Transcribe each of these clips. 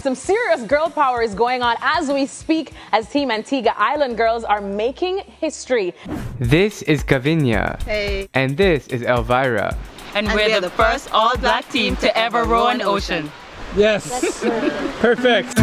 Some serious girl power is going on as we speak, as Team Antigua Island girls are making history. This is Gavinia. Hey. And this is Elvira. And we're the first all-black team to ever row an ocean. Yes. Perfect.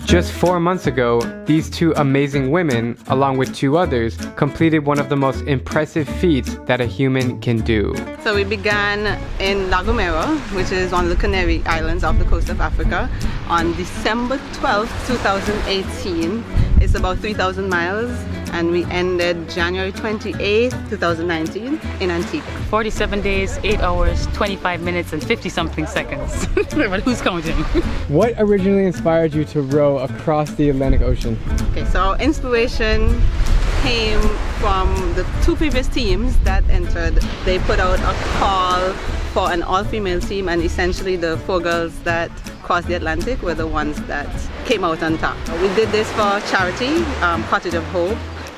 Just 4 months ago, these two amazing women, along with two others, completed one of the most impressive feats that a human can do. So we began in La Gomera, which is one of the Canary Islands off the coast of Africa, on December 12th, 2018. It's about 3,000 miles, and we ended January 28th, 2019 in Antigua. 47 days, 8 hours, 25 minutes, and 50-something seconds. But who's counting? What originally inspired you to row across the Atlantic Ocean? Okay, so our inspiration came from the two previous teams that entered. They put out a call for an all-female team, and essentially the 4 girls that crossed the Atlantic were the ones that came out on top. We did this for charity, Cottage of Hope,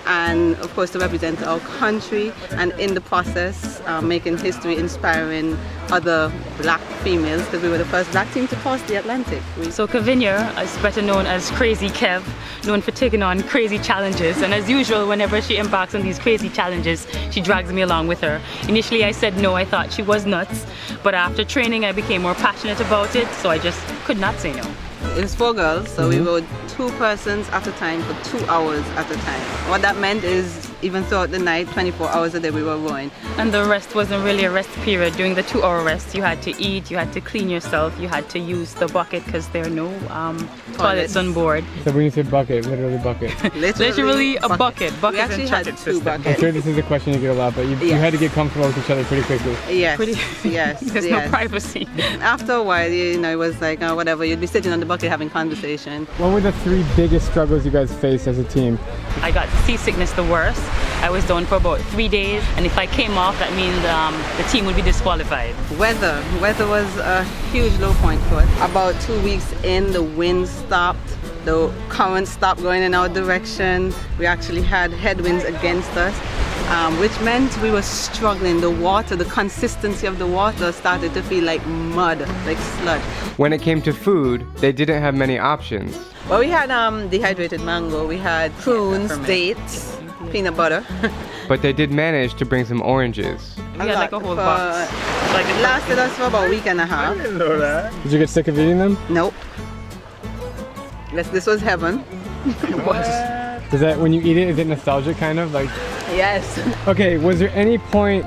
and of course to represent our country, and in the process making history, inspiring other black females, because we were the first black team to cross the Atlantic. So Gavinia is better known as Crazy Kev, known for taking on crazy challenges, and as usual, whenever she embarks on these crazy challenges, she drags me along with her. Initially I said no, I thought she was nuts, but after training I became more passionate about it, so I just could not say no. It was 4 girls, so we rode 2 persons at a time for 2 hours at a time. What that meant is even throughout the night, 24 hours a day we were rowing. And the rest wasn't really a rest period. During the 2-hour rest, you had to eat, you had to clean yourself, you had to use the bucket because there are no toilets on board. So when you say bucket, literally bucket. Literally a bucket. We actually had 2 buckets. I'm sure this is a question you get a lot, but you had to get comfortable with each other pretty quickly. Yes, yes. There's no privacy. After a while, you know, it was like, whatever, you'd be sitting on the bucket having conversation. What were the 3 biggest struggles you guys faced as a team? I got seasickness the worst. I was down for about 3 days, and if I came off, that means the team would be disqualified. Weather was a huge low point for us. About 2 weeks in, the wind stopped, the current stopped going in our direction. We actually had headwinds against us, which meant we were struggling. The water, the consistency of the water started to feel like mud, like sludge. When it came to food, they didn't have many options. Well, we had dehydrated mango, we had prunes, dates, peanut butter. But they did manage to bring some oranges. We had like a whole box. Like it lasted us for about a week and a half. I didn't know that. Did you get sick of eating them? Nope. This was heaven. It was. Does that, when you eat it, is it nostalgic kind of? Like? Yes. Okay, was there any point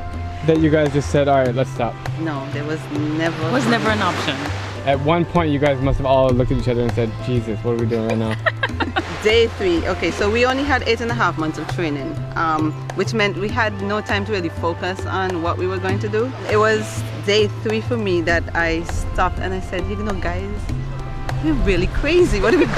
that you guys just said, all right, let's stop? No, there was never. It was never an option. At one point, you guys must have all looked at each other and said, Jesus, what are we doing right now? Day 3, okay, so we only had 8.5 months of training, which meant we had no time to really focus on what we were going to do. It was day 3 for me that I stopped and I said, you know, guys, we're really crazy. What are we doing?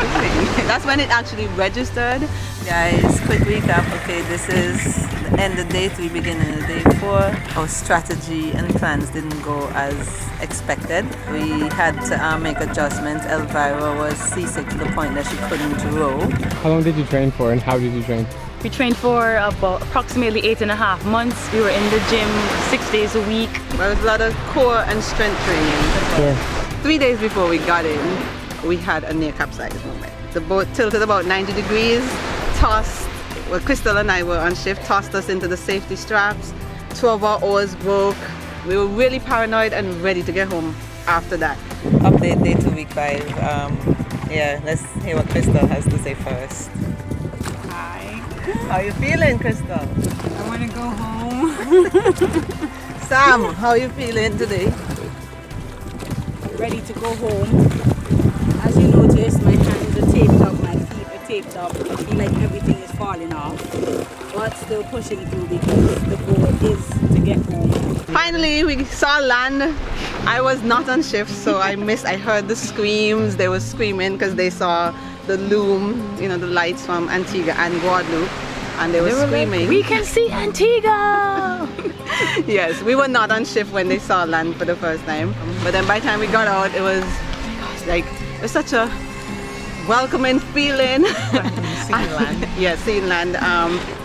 That's when it actually registered. Guys, quick recap. Okay, this is the end of day 3, beginning of day 4. Our strategy and plans didn't go as expected. We had to make adjustments. Elvira was seasick to the point that she couldn't row. How long did you train for, and how did you train? We trained for about approximately 8.5 months. We were in the gym 6 days a week. There was a lot of core and strength training. Sure. 3 days before we got in, we had a near capsize moment. The boat tilted about 90 degrees, tossed, well, Crystal and I were on shift, tossed us into the safety straps. 2 of our oars broke. We were really paranoid and ready to get home after that. Update day 2, week 5. Yeah, let's hear what Crystal has to say first. Hi. How you feeling, Crystal? I want to go home. Sam, how you feeling today? Ready to go home. As you notice, my hands are taped up, my feet are taped up. I feel like everything is falling off, but still pushing through because the goal is to get home. Finally, we saw land. I was not on shift, so I heard the screams. They were screaming because they saw the loom, you know, the lights from Antigua and Guadeloupe, and they were screaming. Like, we can see Antigua! Yes, we were not on shift when they saw land for the first time. But then by the time we got out, it was like, it was such a welcoming feeling. Sealand. Yeah, Sealand.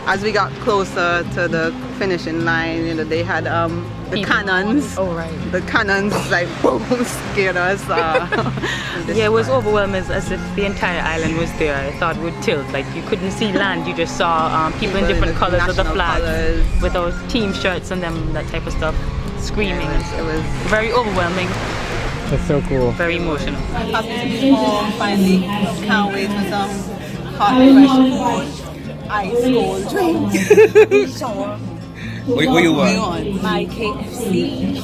As we got closer to the finishing line, you know, they had the cannons. Oh, right. The cannons like boom scared us. Yeah, it was overwhelming as if the entire island was there. I thought it would tilt. Like you couldn't see land, you just saw people in different colors of the national flag colours. with those team shirts and them, that type of stuff, screaming. It was Very overwhelming, That's so cool. very emotional. happy to be home finally. Can't wait for some hot fresh ice cold drinks. What you want? My KFC.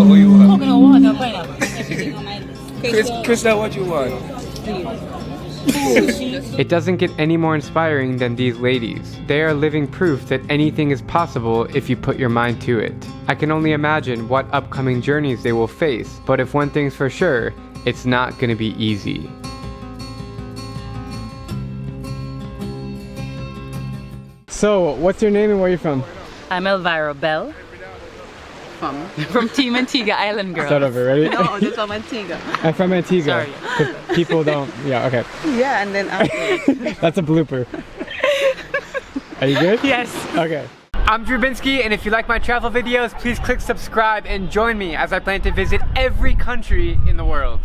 What you want? Coconut water, pineapple. Everything on my list. Krista, what you want? It doesn't get any more inspiring than these ladies. They are living proof that anything is possible if you put your mind to it. I can only imagine what upcoming journeys they will face, but if one thing's for sure, it's not gonna be easy. So, what's your name and where are you from? I'm Elvira Bell from Team Antigua Island Girls. Start over, ready? No, just from Antigua. I'm from Antigua. Sorry. 'Cause people don't, yeah, okay. Yeah, and then after. That's a blooper. Are you good? Yes. Okay. I'm Drew Binsky, and if you like my travel videos, please click subscribe and join me as I plan to visit every country in the world.